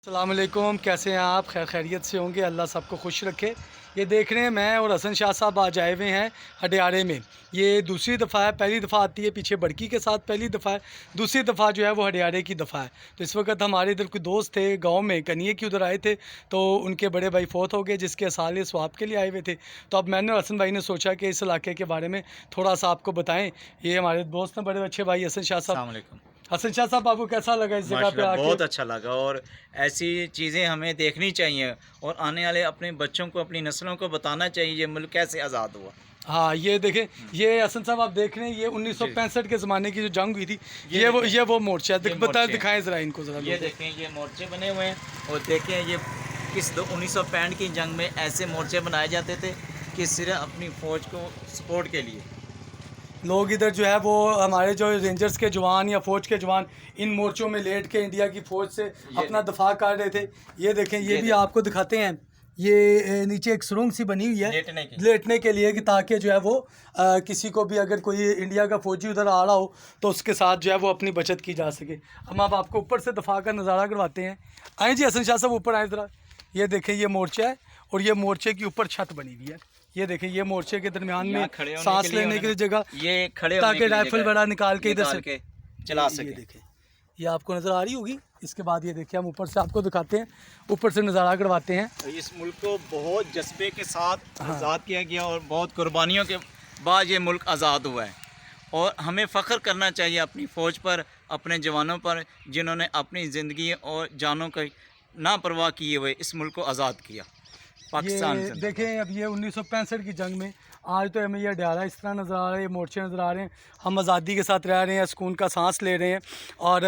अस्सलामुअलैकुम, कैसे हैं आप? खैरियत से होंगे। अल्लाह सबको खुश रखे। ये देख रहे हैं मैं और हसन शाह साहब आज आए हुए हैं हडियारे में। ये दूसरी दफ़ा है, पहली दफ़ा आती है पीछे बड़की के साथ, पहली दफ़ा है। दूसरी दफ़ा जो है वो हडियारे की दफ़ा है। तो इस वक्त हमारे इधर कोई दोस्त थे गांव में, कनिए की उधर आए थे, तो उनके बड़े भाई फौत हो गए जिसके साले स्वाब के लिए आए हुए थे। तो अब मैंने और हसन भाई ने सोचा कि इस इलाके के बारे में थोड़ा सा आपको बताएँ। ये हमारे दोस्त हैं बड़े अच्छे भाई हसन शाह साहब। अस्सलाम वालेकुम। हसन शाह साहब, आपको कैसा लगा इस जगह पे माशाल्लाह आके? बहुत अच्छा लगा और ऐसी चीज़ें हमें देखनी चाहिए और आने वाले अपने बच्चों को, अपनी नस्लों को बताना चाहिए ये मुल्क कैसे आज़ाद हुआ। हाँ, ये देखें, हुँ। ये हसन साहब आप देख रहे हैं, ये जी। 1965 के ज़माने की जो जंग हुई थी, ये ये वो मोर्चा है। ये मोर्चे हैं। दिखाएं ज़रा इनको ज़रा ये लोगों को। देखें ये मोर्चे बने हुए हैं और देखें ये 1965 की जंग में ऐसे मोर्चे बनाए जाते थे कि सिर्फ अपनी फ़ौज को सपोर्ट के लिए। लोग इधर जो है वो हमारे जो रेंजर्स के जवान या फ़ौज के जवान इन मोर्चों में लेट के इंडिया की फ़ौज से ये अपना दफा कर रहे थे। ये देखें, ये ये भी देखें। आपको दिखाते हैं। ये नीचे एक सुरंग सी बनी हुई है लेटने के लिए। लिए कि ताकि जो है वो किसी को भी अगर कोई इंडिया का फ़ौजी उधर आ रहा हो तो उसके साथ जो है वो अपनी बचत की जा सके। हम अब आपको ऊपर से दफा का नज़ारा करवाते हैं। आए जी हसन शाह साहब, ऊपर आए ज़रा। ये देखें, ये मोर्चा है और ये मोर्चे की ऊपर छत बनी हुई है। ये देखें, ये मोर्चे के दरमियान में सांस लेने के लिए जगह, ये खड़े होने ताकि के लिए राइफल जगह बड़ा निकाल के इधर से चला ये सके। देखें, ये आपको नज़र आ रही होगी। इसके बाद ये देखिए, हम ऊपर से आपको दिखाते हैं, ऊपर से नज़ारा करवाते हैं। इस मुल्क को बहुत जज्बे के साथ हाँ। आज़ाद किया गया और बहुत कुर्बानियों के बाद ये मुल्क आज़ाद हुआ है और हमें फ़ख्र करना चाहिए अपनी फ़ौज पर, अपने जवानों पर, जिन्होंने अपनी ज़िंदगी और जानों की ना परवाह किए हुए इस मुल्क को आज़ाद किया। पाकिस्तान ये जिंदाबाद। देखें, अब ये 1965 की जंग में आज तो हमें ये हडियारा इस तरह नज़र आ रहा है, ये मोर्चे नज़र आ रहे हैं। हम आज़ादी के साथ रह रहे हैं, सुकून का सांस ले रहे हैं और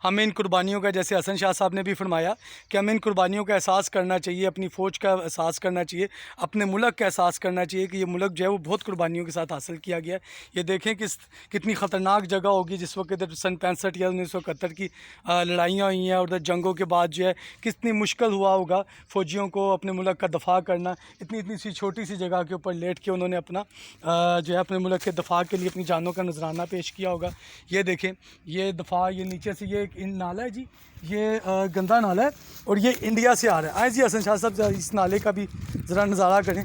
हमें इन कुर्बानियों का, जैसे हसन शाह साहब ने भी फरमाया कि हमें इन कुर्बानियों का एहसास करना चाहिए, अपनी फ़ौज का एहसास करना चाहिए, अपने मुल्क का एहसास करना चाहिए कि ये मुल्क जो है वो बहुत कुर्बानियों के साथ हासिल किया गया है। ये देखें कितनी ख़तरनाक जगह होगी जिस वक्त इधर सन 65 या 1971 की लड़ाइयाँ हुई हैं और उधर जंगों के बाद जो है कितनी मुश्किल हुआ होगा फ़ौजियों को अपने मुल्क का दफा करना। इतनी इतनी सी छोटी सी जगह के ऊपर लेट के उन्होंने अपना जो है अपने मुल्क के दफा के लिए अपनी जानों का नजराना पेश किया होगा। ये देखें, ये दफा, ये नीचे से ये एक नाला है जी, ये गंदा नाला है और ये इंडिया से आ रहा है। आए जी हसन शाह साहब, इस नाले का भी ज़रा नज़ारा करें।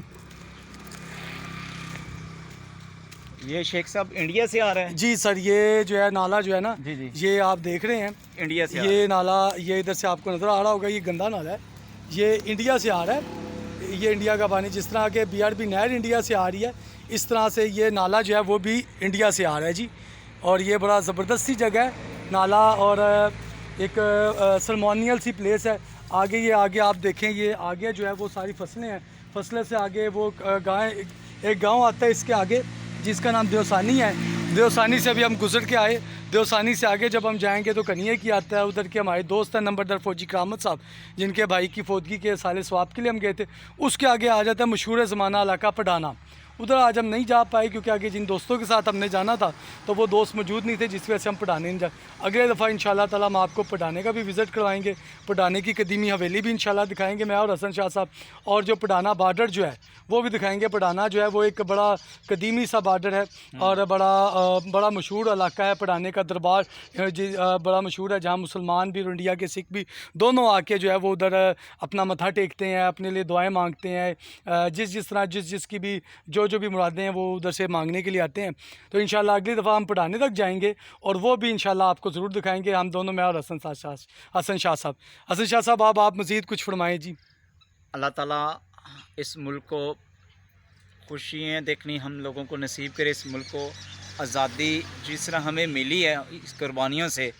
ये शेख साहब इंडिया से आ रहे हैं। जी सर, ये जो है नाला जो है ना, जी जी। ये आप देख रहे हैं, इंडिया से आ रहे ये नाला, ये इधर से आपको नज़र आ रहा होगा, ये गंदा नाला है, ये इंडिया से आ रहा है। ये इंडिया का पानी, जिस तरह के BRB नहर इंडिया से आ रही है, इस तरह से ये नाला जो है वो भी इंडिया से आ रहा है जी। और ये बड़ा ज़बरदस्त सी जगह है नाला और एक सरमोनियल सी प्लेस है। आगे ये आगे आप देखें, ये आगे जो है वो सारी फसलें हैं। फसलें से आगे वो एक गाँव आता है इसके आगे, जिसका नाम देवसानी है। देवसानी से अभी हम गुजर के आए। देवसानी से आगे जब हम जाएंगे तो कनिए की आता है, उधर के हमारे दोस्त हैं नंबरदार फ़ौजी करामत साहब, जिनके भाई की फौतगी के साले स्वाब के लिए हम गए थे। उसके आगे आ जाता है मशहूर ज़माना इलाका पडाना। उधर आज हम नहीं जा पाए क्योंकि आगे जिन दोस्तों के साथ हमने जाना था तो वो दोस्त मौजूद नहीं थे, जिस वजह से हम पढ़ाने नहीं जा। अगले दफ़ा इंशाल्लाह ताला हम आपको पढ़ाने का भी विज़िट करवाएंगे, पढ़ाने की कदीमी हवेली भी इंशाल्लाह दिखाएंगे, मैं और हसन शाह साहब। और जो पढ़ाना बॉर्डर जो है वो भी दिखाएंगे। पढ़ाना जो है वो एक बड़ा कदीमी सा बॉर्डर है और बड़ा मशहूर इलाका है। पढ़ाने का दरबार बड़ा मशहूर है, जहाँ मुसलमान भी और इंडिया के सिख भी दोनों आके जो है वो उधर अपना मत्था टेकते हैं, अपने लिए दुआएँ मांगते हैं। जिस तरह जिसकी भी जो भी मुरादें हैं वो उधर से मांगने के लिए आते हैं। तो इंशाल्लाह अगली दफ़ा हम पढ़ाने तक जाएंगे और वो भी इंशाल्लाह आपको ज़रूर दिखाएंगे, हम दोनों, मैं और हसन शाह साहब। हसन शाह साहब, आप मज़ीद कुछ फरमाएँ जी। अल्लाह ताला इस मुल्क को खुशियाँ देखनी हम लोगों को नसीब करे, इस मुल्क को आज़ादी जिस तरह हमें मिली है इस कुर्बानियों से,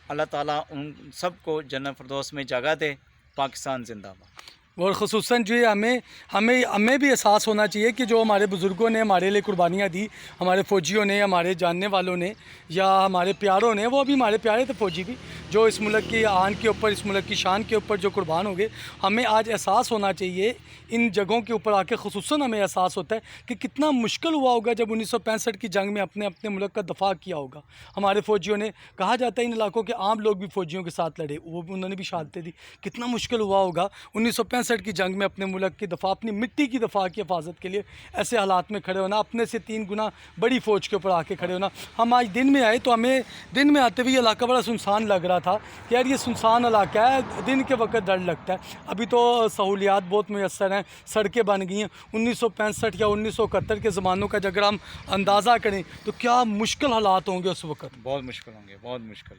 अल्लाह ताला उन सब को जन्नत फिरदौस में जगह दे। पाकिस्तान जिंदाबाद। और ख़ुसूसन जो है हमें भी एहसास होना चाहिए कि जो हमारे बुज़ुर्गों ने हमारे लिए कुर्बानियाँ दी, हमारे फ़ौजियों ने, हमारे जानने वालों ने या हमारे प्यारों ने, वो भी हमारे प्यारे थे फ़ौजी भी, जो इस मुल्क की आन के ऊपर, इस मुल्क की शान के ऊपर जो कुर्बान हो गए। हमें आज एहसास होना चाहिए इन जगहों के ऊपर आके, ख़ुसूसन हमें एहसास होता है कि कितना मुश्किल हुआ होगा जब 1965 की जंग में अपने मुल्क का दफा किया होगा हमारे फ़ौजियों ने। कहा जाता है इन इलाकों के आम लोग भी फ़ौजियों के साथ लड़े, वो उन्होंने भी शहादतें दी। कितना मुश्किल हुआ होगा 1965 1965 की जंग में अपने मुल्क की दफ़ा, अपनी मिट्टी की दफ़ा की हिफाजत के लिए ऐसे हालात में खड़े होना, अपने से 3 गुना बड़ी फ़ौज के ऊपर आके खड़े होना। हम आज दिन में आए तो हमें दिन में आते हुए ये इलाका बड़ा सुनसान लग रहा था कि यार ये सुनसान इलाका है, दिन के वक्त डर लगता है। अभी तो सहूलियात बहुत मैसर हैं, सड़कें बन गई हैं। 1965 या 1971 के ज़मानों का अगर हम अंदाज़ा करें तो क्या मुश्किल हालात होंगे उस वक्त। बहुत मुश्किल होंगे, बहुत मुश्किल।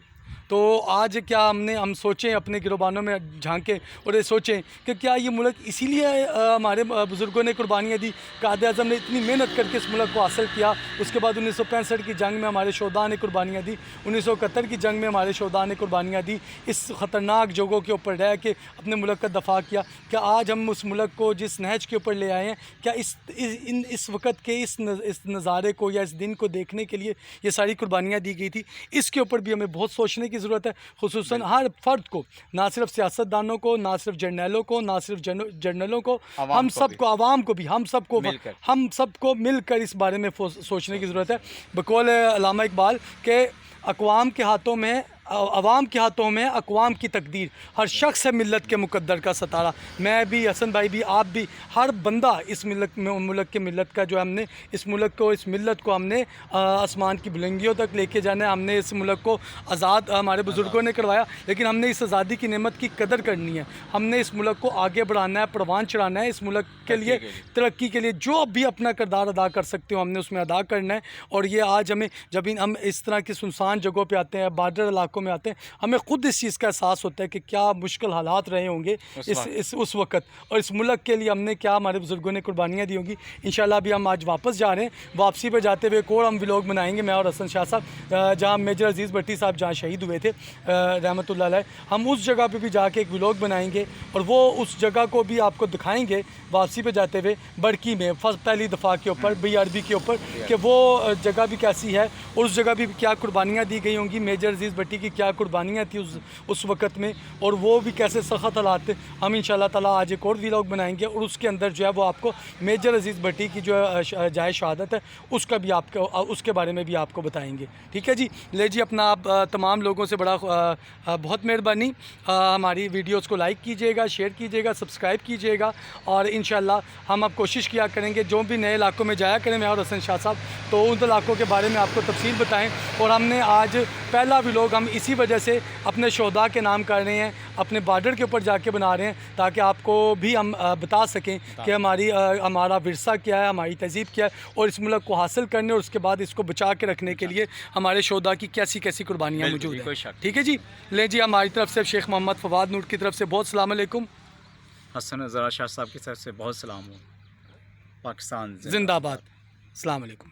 तो आज क्या हम सोचें, अपने गिरबानों में झांकें और ये सोचें कि क्या ये मुल्क इसीलिए हमारे बुज़ुर्गों ने कुर्बानियाँ दी, कायद-ए-आज़म ने इतनी मेहनत करके इस मुल्क को हासिल किया। उसके बाद 1965 की जंग में हमारे शोहदा ने कुर्बानियाँ दी, 1971 की जंग में हमारे शोहदा ने कुर्बानियाँ दी, इस ख़तरनाक जगहों के ऊपर रह के अपने मुल्क का दफ़ा किया। क्या आज हम उस मुल्क को जिस नहज के ऊपर ले आए हैं, क्या इस वक्त के इस नज़ारे को या इस दिन को देखने के लिए ये सारी कुर्बानियाँ दी गई थी? इसके ऊपर भी हमें बहुत सोचने की ज़रूरत है, खुसूसन हर फ़र्द को, ना सिर्फ सियासतदानों को, ना सिर्फ जर्नलों को, ना सिर्फ जर्नलों को, हम सबको, आवाम को भी, हम सबको मिलकर इस बारे में सोचने की ज़रूरत है। बकौल अल्लामा इकबाल के अक़वाम के हाथों में, अवाम के हाथों में अक़वाम की तकदीर, हर शख्स है मिल्लत के मुक़द्दर का सतारा। मैं भी, हसन भाई भी, आप भी, हर बंदा इस मुल्क के मिल्लत का जो है, हमने इस मुल्क को, इस मिल्लत को हमने आसमान की बुलंदियों तक लेके जाना है। हमने इस मुल्क को आज़ाद हमारे बुज़ुर्गों ने करवाया, लेकिन हमने इस आज़ादी की नेमत की कदर करनी है। हमने इस मुल्क को आगे बढ़ाना है, परवान चढ़ाना है। इस मुल्क के लिए, तरक्की के लिए जो भी अपना किरदार अदा कर सकते हो हमने उसमें अदा करना है। और ये आज हमें, जब हम इस तरह की सुनसान जगहों पर आते हैं, बॉर्डर इलाकों में आते हैं, हमें ख़ुद इस चीज़ का एहसास होता है कि क्या मुश्किल हालात रहे होंगे उस वक़्त, और इस मुल्क के लिए हमने क्या, हमारे बुज़ुर्गों ने कुर्बानियाँ दी होंगी। इंशाल्लाह अभी हम आज वापस जा रहे हैं, वापसी पे जाते हुए एक और हम व्लॉग बनाएंगे, मैं और हसन शाह साहब, जहाँ मेजर अजीज़ भट्टी साहब जहाँ शहीद हुए थे रहमतुल्लाह अलैह, हम उस जगह पर भी जाके एक व्लॉग बनाएंगे और वो उस जगह को भी आपको दिखाएँगे वापसी पे जाते हुए, बड़की में पहली दफ़ा के ऊपर, BRB के ऊपर, कि वो जगह भी कैसी है और उस जगह भी क्या कुर्बानियाँ दी गई होंगी, मेजर अजीज़ भट्टी की क्या कुर्बानियाँ थी उस वक़्त में, और वो भी कैसे सख्त हालात थे। हम इंशाल्लाह ताला आज एक और व्लॉग बनाएंगे और उसके अंदर जो है वो आपको मेजर अजीज़ भट्टी की जो जाए शहादत है उसका भी आपको, उसके बारे में भी आपको बताएंगे। ठीक है जी। ले जी, अपना आप तमाम लोगों से बड़ा बहुत मेहरबानी, हमारी वीडियोज़ को लाइक कीजिएगा, शेयर कीजिएगा, सब्सक्राइब कीजिएगा, और इंशाल्लाह हम अब कोशिश किया करेंगे जो भी नए इलाकों में जाया करें, मैं और हसन शाह साहब, तो उन इलाकों के बारे में आपको तफसील बताएं। और हमने आज पहला व्लॉग हम इसी वजह से अपने शोहदा के नाम कर रहे हैं, अपने बॉर्डर के ऊपर जाके बना रहे हैं, ताकि आपको भी हम बता सकें कि हमारा विरसा क्या है, हमारी तहज़ीब क्या है, और इस मुल्क को हासिल करने और उसके बाद इसको बचा के रखने के लिए हमारे शोहदा की कैसी कैसी कुर्बानियाँ मौजूद हैं। ठीक है जी। ले जी, हमारी तरफ से शेख मोहम्मद फवाद नूर की तरफ से बहुत सलाम अलैकुम, हसन रज़ा शाह साहब की तरफ से बहुत सलाम हो। पाकिस्तान जिंदाबाद, सलाम अलैकुम।